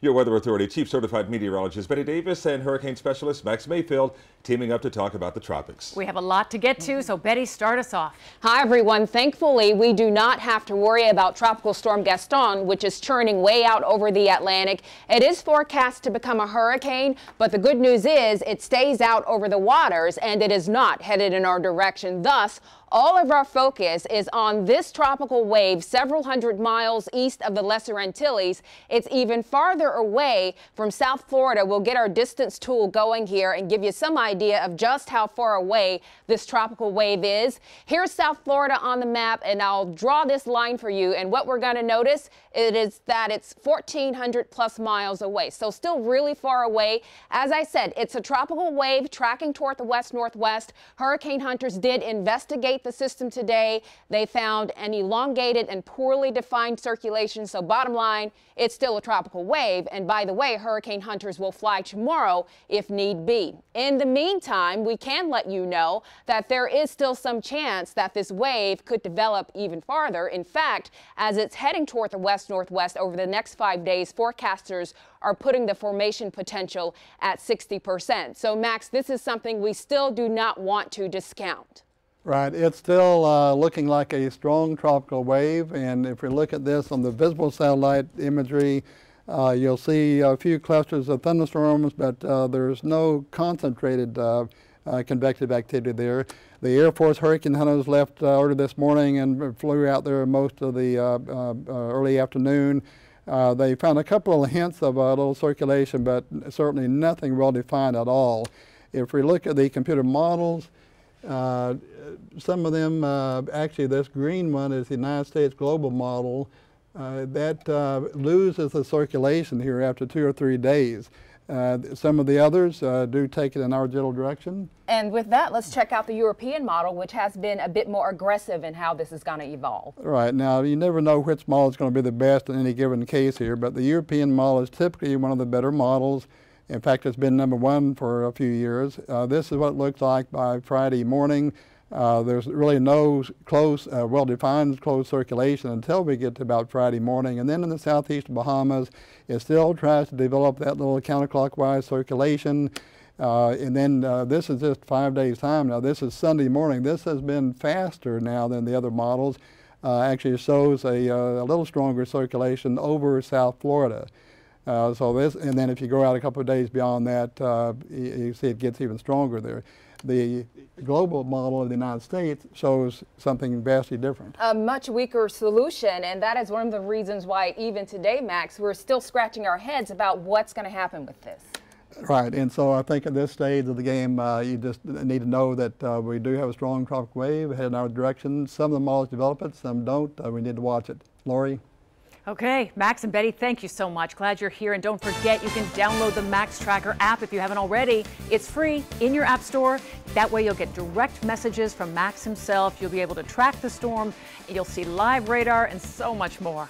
Your Weather Authority Chief Certified Meteorologist Betty Davis and Hurricane Specialist Max Mayfield teaming up to talk about the tropics. We have a lot to get to, so Betty, start us off. Hi, everyone. Thankfully, we do not have to worry about Tropical Storm Gaston, which is churning way out over the Atlantic. It is forecast to become a hurricane, but the good news is it stays out over the waters and it is not headed in our direction. Thus, all of our focus is on this tropical wave several hundred miles east of the Lesser Antilles. It's even farther away from South Florida. We'll get our distance tool going here and give you some idea of just how far away this tropical wave is. Here's South Florida on the map, and I'll draw this line for you. And what we're going to notice is that it's 1,400 plus miles away. So still really far away. As I said, it's a tropical wave tracking toward the west-northwest. Hurricane hunters did investigate the system today. They found an elongated and poorly defined circulation. So bottom line, it's still a tropical wave. And by the way, hurricane hunters will fly tomorrow if need be. In the meantime, we can let you know that there is still some chance that this wave could develop even farther. In fact, as it's heading toward the west-northwest over the next 5 days, forecasters are putting the formation potential at 60%. So Max, this is something we still do not want to discount. Right, it's still looking like a strong tropical wave, and if we look at this on the visible satellite imagery, you'll see a few clusters of thunderstorms, but there's no concentrated convective activity there. The Air Force Hurricane Hunters left early this morning and flew out there most of the early afternoon. They found a couple of hints of a little circulation, but certainly nothing well defined at all. If we look at the computer models, some of them, actually this green one is the United States Global Model, that loses the circulation here after 2 or 3 days. Some of the others do take it in our general direction. And with that, let's check out the European model, which has been a bit more aggressive in how this is going to evolve. Right. Now, you never know which model is going to be the best in any given case here, but the European model is typically one of the better models. In fact, it's been #1 for a few years. This is what it looks like by Friday morning. There's really no close, well-defined closed circulation until we get to about Friday morning. And then in the southeast Bahamas, it still tries to develop that little counterclockwise circulation. And then this is just 5 days' time. Now, this is Sunday morning. This has been faster now than the other models. Actually, it shows a little stronger circulation over South Florida. So this, and then if you go out a couple of days beyond that, you see it gets even stronger there. The global model of the United States shows something vastly different. A much weaker solution, and that is one of the reasons why even today, Max, we're still scratching our heads about what's going to happen with this. Right, and so I think at this stage of the game, you just need to know that we do have a strong tropical wave headed in our direction. Some of the models develop it, some don't. We need to watch it. Lori? Okay, Max and Betty, thank you so much. Glad you're here. And don't forget, you can download the Max Tracker app if you haven't already. It's free in your app store. That way you'll get direct messages from Max himself. You'll be able to track the storm. You'll see live radar and so much more.